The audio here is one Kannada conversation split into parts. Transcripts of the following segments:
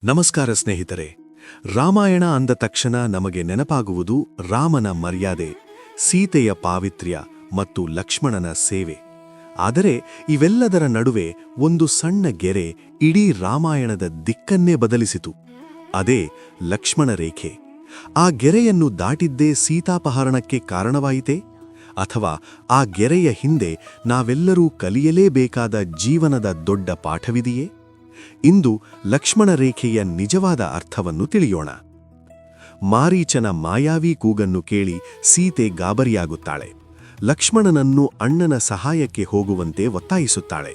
ನಮಸ್ಕಾರ ಸ್ನೇಹಿತರೆ. ರಾಮಾಯಣ ಅಂದ ತಕ್ಷಣ ನಮಗೆ ನೆನಪಾಗುವುದು ರಾಮನ ಮರ್ಯಾದೆ, ಸೀತೆಯ ಪಾವಿತ್ರ್ಯ ಮತ್ತು ಲಕ್ಷ್ಮಣನ ಸೇವೆ. ಆದರೆ ಇವೆಲ್ಲದರ ನಡುವೆ ಒಂದು ಸಣ್ಣ ಗೆರೆ ಇಡೀ ರಾಮಾಯಣದ ದಿಕ್ಕನ್ನೇ ಬದಲಿಸಿತು. ಅದೇ ಲಕ್ಷ್ಮಣ ರೇಖೆ. ಆ ಗೆರೆಯನ್ನು ದಾಟಿದ್ದೇ ಸೀತಾಪಹರಣಕ್ಕೆ ಕಾರಣವಾಯಿತೇ? ಅಥವಾ ಆ ಗೆರೆಯ ಹಿಂದೆ ನಾವೆಲ್ಲರೂ ಕಲಿಯಲೇಬೇಕಾದ ಜೀವನದ ದೊಡ್ಡ ಪಾಠವಿದೆಯೇ? ಇಂದು ಲಕ್ಷ್ಮಣ ರೇಖೆಯ ನಿಜವಾದ ಅರ್ಥವನ್ನು ತಿಳಿಯೋಣ. ಮಾರೀಚನ ಮಾಯಾವಿ ಕೂಗನ್ನು ಕೇಳಿ ಸೀತೆ ಗಾಬರಿಯಾಗುತ್ತಾಳೆ. ಲಕ್ಷ್ಮಣನನ್ನು ಅಣ್ಣನ ಸಹಾಯಕ್ಕೆ ಹೋಗುವಂತೆ ಒತ್ತಾಯಿಸುತ್ತಾಳೆ.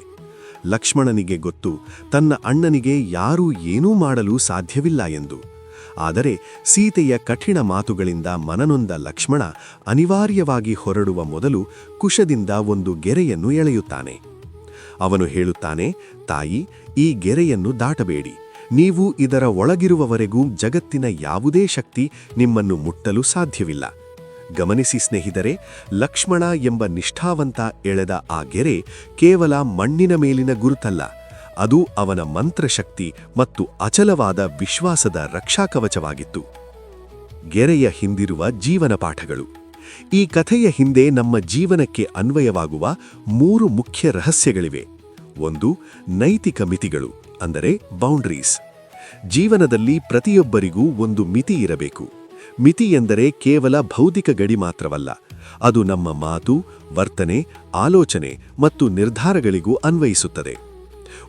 ಲಕ್ಷ್ಮಣನಿಗೆ ಗೊತ್ತು, ತನ್ನ ಅಣ್ಣನಿಗೆ ಯಾರೂ ಏನೂ ಮಾಡಲು ಸಾಧ್ಯವಿಲ್ಲ ಎಂದು. ಆದರೆ ಸೀತೆಯ ಕಠಿಣ ಮಾತುಗಳಿಂದ ಮನನೊಂದ ಲಕ್ಷ್ಮಣ ಅನಿವಾರ್ಯವಾಗಿ ಹೊರಡುವ ಮೊದಲು ಕುಶದಿಂದ ಒಂದು ಗೆರೆಯನ್ನು ಎಳೆಯುತ್ತಾನೆ. ಅವನು ಹೇಳುತ್ತಾನೆ, ತಾಯಿ, ಈ ಗೆರೆಯನ್ನು ದಾಟಬೇಡಿ. ನೀವು ಇದರ ಒಳಗಿರುವವರೆಗೂ ಜಗತ್ತಿನ ಯಾವುದೇ ಶಕ್ತಿ ನಿಮ್ಮನ್ನು ಮುಟ್ಟಲು ಸಾಧ್ಯವಿಲ್ಲ. ಗಮನಿಸಿ ಸ್ನೇಹಿತರೆ, ಲಕ್ಷ್ಮಣ ಎಂಬ ನಿಷ್ಠಾವಂತ ಎಳೆದ ಆ ಗೆರೆ ಕೇವಲ ಮಣ್ಣಿನ ಮೇಲಿನ ಗುರುತಲ್ಲ, ಅದು ಅವನ ಮಂತ್ರಶಕ್ತಿ ಮತ್ತು ಅಚಲವಾದ ವಿಶ್ವಾಸದ ರಕ್ಷಾಕವಚವಾಗಿತ್ತು. ಗೆರೆಯ ಹಿಂದಿರುವ ಜೀವನ ಪಾಠಗಳು. ಈ ಕಥೆಯ ಹಿಂದೆ ನಮ್ಮ ಜೀವನಕ್ಕೆ ಅನ್ವಯವಾಗುವ 3 ಮುಖ್ಯ ರಹಸ್ಯಗಳಿವೆ. 1. ನೈತಿಕ ಮಿತಿಗಳು, ಅಂದರೆ ಬೌಂಡ್ರೀಸ್. ಜೀವನದಲ್ಲಿ ಪ್ರತಿಯೊಬ್ಬರಿಗೂ ಒಂದು ಮಿತಿ ಇರಬೇಕು. ಮಿತಿ ಎಂದರೆ ಕೇವಲ ಭೌತಿಕ ಗಡಿ ಮಾತ್ರವಲ್ಲ, ಅದು ನಮ್ಮ ಮಾತು, ವರ್ತನೆ, ಆಲೋಚನೆ ಮತ್ತು ನಿರ್ಧಾರಗಳಿಗೂ ಅನ್ವಯಿಸುತ್ತದೆ.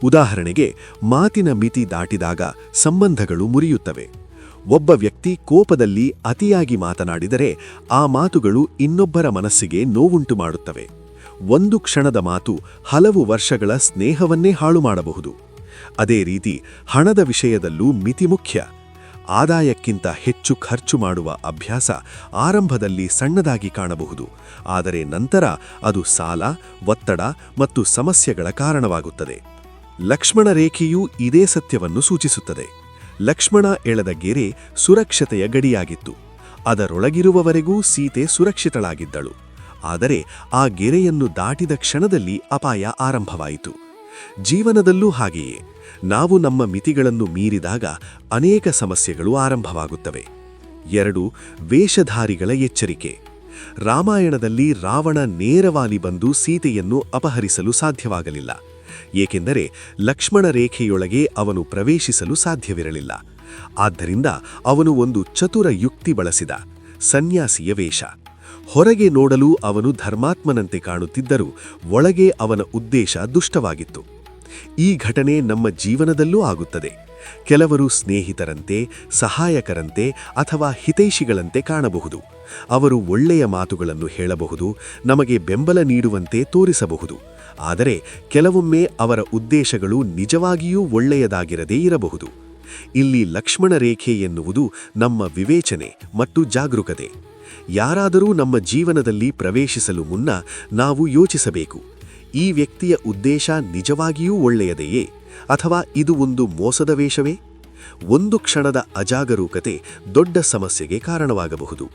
ಉದಾಹರಣೆಗೆ, ಮಾತಿನ ಮಿತಿ ದಾಟಿದಾಗ ಸಂಬಂಧಗಳು ಮುರಿಯುತ್ತವೆ. ಒಬ್ಬ ವ್ಯಕ್ತಿ ಕೋಪದಲ್ಲಿ ಅತಿಯಾಗಿ ಮಾತನಾಡಿದರೆ ಆ ಮಾತುಗಳು ಇನ್ನೊಬ್ಬರ ಮನಸ್ಸಿಗೆ ನೋವುಂಟು ಮಾಡುತ್ತವೆ. ಒಂದು ಕ್ಷಣದ ಮಾತು ಹಲವು ವರ್ಷಗಳ ಸ್ನೇಹವನ್ನೇ ಹಾಳು ಮಾಡಬಹುದು. ಅದೇ ರೀತಿ ಹಣದ ವಿಷಯದಲ್ಲೂ ಮಿತಿ ಮುಖ್ಯ. ಆದಾಯಕ್ಕಿಂತ ಹೆಚ್ಚು ಖರ್ಚು ಮಾಡುವ ಅಭ್ಯಾಸ ಆರಂಭದಲ್ಲಿ ಸಣ್ಣದಾಗಿ ಕಾಣಬಹುದು, ಆದರೆ ನಂತರ ಅದು ಸಾಲ, ಒತ್ತಡ ಮತ್ತು ಸಮಸ್ಯೆಗಳ ಕಾರಣವಾಗುತ್ತದೆ. ಲಕ್ಷ್ಮಣ ರೇಖೆಯೂ ಇದೇ ಸತ್ಯವನ್ನು ಸೂಚಿಸುತ್ತದೆ. ಲಕ್ಷ್ಮಣ ಎಳೆದ ಗೆರೆ ಸುರಕ್ಷತೆಯ ಗಡಿಯಾಗಿತ್ತು. ಅದರೊಳಗಿರುವವರೆಗೂ ಸೀತೆ ಸುರಕ್ಷಿತಳಾಗಿದ್ದಳು. ಆದರೆ ಆ ಗೆರೆಯನ್ನು ದಾಟಿದ ಕ್ಷಣದಲ್ಲಿ ಅಪಾಯ ಆರಂಭವಾಯಿತು. ಜೀವನದಲ್ಲೂ ಹಾಗೆಯೇ, ನಾವು ನಮ್ಮ ಮಿತಿಗಳನ್ನು ಮೀರಿದಾಗ ಅನೇಕ ಸಮಸ್ಯೆಗಳು ಆರಂಭವಾಗುತ್ತವೆ. 2. ವೇಷಧಾರಿಗಳ ಎಚ್ಚರಿಕೆ. ರಾಮಾಯಣದಲ್ಲಿ ರಾವಣ ನೇರವಾಗಿ ಬಂದು ಸೀತೆಯನ್ನು ಅಪಹರಿಸಲು ಸಾಧ್ಯವಾಗಲಿಲ್ಲ, ಏಕೆಂದರೆ ಲಕ್ಷ್ಮಣ ರೇಖೆಯೊಳಗೆ ಅವನು ಪ್ರವೇಶಿಸಲು ಸಾಧ್ಯವಿರಲಿಲ್ಲ. ಆದ್ದರಿಂದ ಅವನು ಒಂದು ಚತುರ ಯುಕ್ತಿ ಬಳಸಿದ: ಸನ್ಯಾಸಿಯ ವೇಷ. ಹೊರಗೆ ನೋಡಲು ಅವನು ಧರ್ಮಾತ್ಮನಂತೆ ಕಾಣುತ್ತಿದ್ದರೂ ಒಳಗೆ ಅವನ ಉದ್ದೇಶ ದುಷ್ಟವಾಗಿತ್ತು. ಈ ಘಟನೆ ನಮ್ಮ ಜೀವನದಲ್ಲೂ ಆಗುತ್ತದೆ. ಕೆಲವರು ಸ್ನೇಹಿತರಂತೆ, ಸಹಾಯಕರಂತೆ ಅಥವಾ ಹಿತೈಷಿಗಳಂತೆ ಕಾಣಬಹುದು. ಅವರು ಒಳ್ಳೆಯ ಮಾತುಗಳನ್ನು ಹೇಳಬಹುದು, ನಮಗೆ ಬೆಂಬಲ ನೀಡುವಂತೆ ತೋರಿಸಬಹುದು. ಆದರೆ ಕೆಲವೊಮ್ಮೆ ಅವರ ಉದ್ದೇಶಗಳು ನಿಜವಾಗಿಯೂ ಒಳ್ಳೆಯದಾಗಿರದೇ ಇರಬಹುದು. ಇಲ್ಲಿ ಲಕ್ಷ್ಮಣ ರೇಖೆ ಎನ್ನುವುದು ನಮ್ಮ ವಿವೇಚನೆ ಮತ್ತು ಜಾಗರೂಕತೆ. ಯಾರಾದರೂ ನಮ್ಮ ಜೀವನದಲ್ಲಿ ಪ್ರವೇಶಿಸಲು ಮುನ್ನ ನಾವು ಯೋಚಿಸಬೇಕು, ಈ ವ್ಯಕ್ತಿಯ ಉದ್ದೇಶ ನಿಜವಾಗಿಯೂ ಒಳ್ಳೆಯದೆಯೇ, ಅಥವಾ ಇದು ಒಂದು ಮೋಸದ ವೇಷವೇ? ಒಂದು ಕ್ಷಣದ ಅಜಾಗರೂಕತೆ ದೊಡ್ಡ ಸಮಸ್ಯೆಗೆ ಕಾರಣವಾಗಬಹುದು.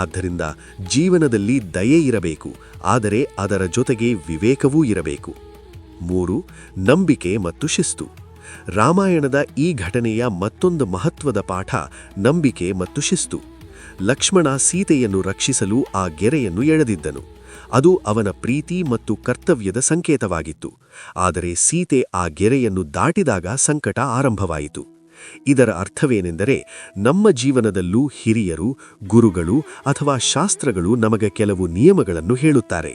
ಆದ್ದರಿಂದ ಜೀವನದಲ್ಲಿ ದಯೆ ಇರಬೇಕು, ಆದರೆ ಅದರ ಜೊತೆಗೆ ವಿವೇಕವೂ ಇರಬೇಕು. 3. ನಂಬಿಕೆ ಮತ್ತು ಶಿಸ್ತು. ರಾಮಾಯಣದ ಈ ಘಟನೆಯ ಮತ್ತೊಂದು ಮಹತ್ವದ ಪಾಠ ನಂಬಿಕೆ ಮತ್ತು ಶಿಸ್ತು. ಲಕ್ಷ್ಮಣ ಸೀತೆಯನ್ನು ರಕ್ಷಿಸಲು ಆ ಗೆರೆಯನ್ನು ಎಳೆದಿದ್ದನು. ಅದು ಅವನ ಪ್ರೀತಿ ಮತ್ತು ಕರ್ತವ್ಯದ ಸಂಕೇತವಾಗಿತ್ತು. ಆದರೆ ಸೀತೆ ಆ ಗೆರೆಯನ್ನು ದಾಟಿದಾಗ ಸಂಕಟ ಆರಂಭವಾಯಿತು. ಇದರ ಅರ್ಥವೇನೆಂದರೆ, ನಮ್ಮ ಜೀವನದಲ್ಲೂ ಹಿರಿಯರು, ಗುರುಗಳು ಅಥವಾ ಶಾಸ್ತ್ರಗಳು ನಮಗೆ ಕೆಲವು ನಿಯಮಗಳನ್ನು ಹೇಳುತ್ತಾರೆ.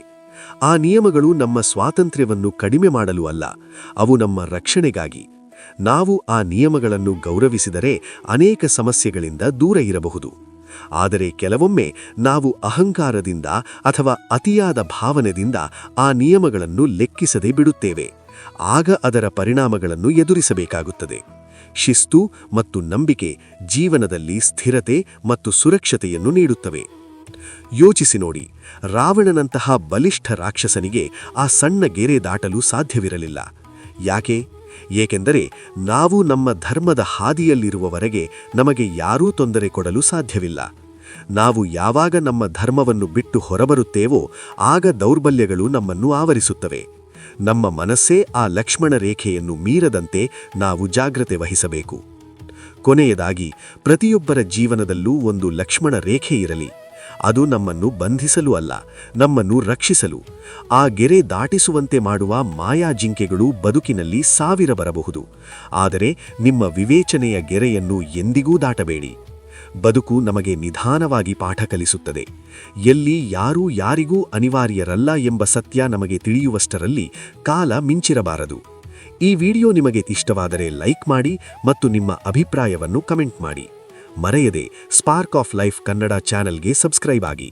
ಆ ನಿಯಮಗಳು ನಮ್ಮ ಸ್ವಾತಂತ್ರ್ಯವನ್ನು ಕಡಿಮೆ ಮಾಡಲು ಅಲ್ಲ, ಅವು ನಮ್ಮ ರಕ್ಷಣೆಗಾಗಿ. ನಾವು ಆ ನಿಯಮಗಳನ್ನು ಗೌರವಿಸಿದರೆ ಅನೇಕ ಸಮಸ್ಯೆಗಳಿಂದ ದೂರ ಇರಬಹುದು. ಆದರೆ ಕೆಲವೊಮ್ಮೆ ನಾವು ಅಹಂಕಾರದಿಂದ ಅಥವಾ ಅತಿಯಾದ ಭಾವನೆಯಿಂದ ಆ ನಿಯಮಗಳನ್ನು ಲೆಕ್ಕಿಸದೆ ಬಿಡುತ್ತೇವೆ. ಆಗ ಅದರ ಪರಿಣಾಮಗಳನ್ನು ಎದುರಿಸಬೇಕಾಗುತ್ತದೆ. ಶಿಸ್ತು ಮತ್ತು ನಂಬಿಕೆ ಜೀವನದಲ್ಲಿ ಸ್ಥಿರತೆ ಮತ್ತು ಸುರಕ್ಷತೆಯನ್ನು ನೀಡುತ್ತವೆ. ಯೋಚಿಸಿ ನೋಡಿ, ರಾವಣನಂತಹ ಬಲಿಷ್ಠ ರಾಕ್ಷಸನಿಗೆ ಆ ಸಣ್ಣ ಗೆರೆ ದಾಟಲು ಸಾಧ್ಯವಿರಲಿಲ್ಲ. ಯಾಕೆ? ಏಕೆಂದರೆ ನಾವು ನಮ್ಮ ಧರ್ಮದ ಹಾದಿಯಲ್ಲಿರುವವರೆಗೆ ನಮಗೆ ಯಾರೂ ತೊಂದರೆ ಕೊಡಲು ಸಾಧ್ಯವಿಲ್ಲ. ನಾವು ಯಾವಾಗ ನಮ್ಮ ಧರ್ಮವನ್ನು ಬಿಟ್ಟು ಹೊರಬರುತ್ತೇವೋ ಆಗ ದೌರ್ಬಲ್ಯಗಳು ನಮ್ಮನ್ನು ಆವರಿಸುತ್ತವೆ. ನಮ್ಮ ಮನಸ್ಸೇ ಆ ಲಕ್ಷ್ಮಣ ರೇಖೆಯನ್ನು ಮೀರದಂತೆ ನಾವು ಜಾಗ್ರತೆ ವಹಿಸಬೇಕು. ಕೊನೆಯದಾಗಿ ಪ್ರತಿಯೊಬ್ಬರ ಜೀವನದಲ್ಲೂ ಒಂದು ಲಕ್ಷ್ಮಣ ರೇಖೆ ಇರಲಿ. ಅದು ನಮ್ಮನ್ನು ಬಂಧಿಸಲು ಅಲ್ಲ, ನಮ್ಮನ್ನು ರಕ್ಷಿಸಲು. ಆ ಗೆರೆ ದಾಟಿಸುವಂತೆ ಮಾಡುವ ಮಾಯಾ ಜಿಂಕೆಗಳು ಬದುಕಿನಲ್ಲಿ ಸಾವಿರ ಬರಬಹುದು, ಆದರೆ ನಿಮ್ಮ ವಿವೇಚನೆಯ ಗೆರೆಯನ್ನು ಎಂದಿಗೂ ದಾಟಬೇಡಿ. ಬದುಕು ನಮಗೆ ನಿಧಾನವಾಗಿ ಪಾಠ ಕಲಿಸುತ್ತದೆ. ಎಲ್ಲಿ ಯಾರೂ ಯಾರಿಗೂ ಅನಿವಾರ್ಯರಲ್ಲ ಎಂಬ ಸತ್ಯ ನಮಗೆ ತಿಳಿಯುವಷ್ಟರಲ್ಲಿ ಕಾಲ ಮಿಂಚಿರಬಾರದು. ಈ ವಿಡಿಯೋ ನಿಮಗೆ ಇಷ್ಟವಾದರೆ ಲೈಕ್ ಮಾಡಿ ಮತ್ತು ನಿಮ್ಮ ಅಭಿಪ್ರಾಯವನ್ನು ಕಮೆಂಟ್ ಮಾಡಿ. ಮರೆಯದೆ ಸ್ಪಾರ್ಕ್ ಆಫ್ ಲೈಫ್ ಕನ್ನಡ ಚಾನೆಲ್ಗೆ ಸಬ್ಸ್ಕ್ರೈಬ್ ಆಗಿ.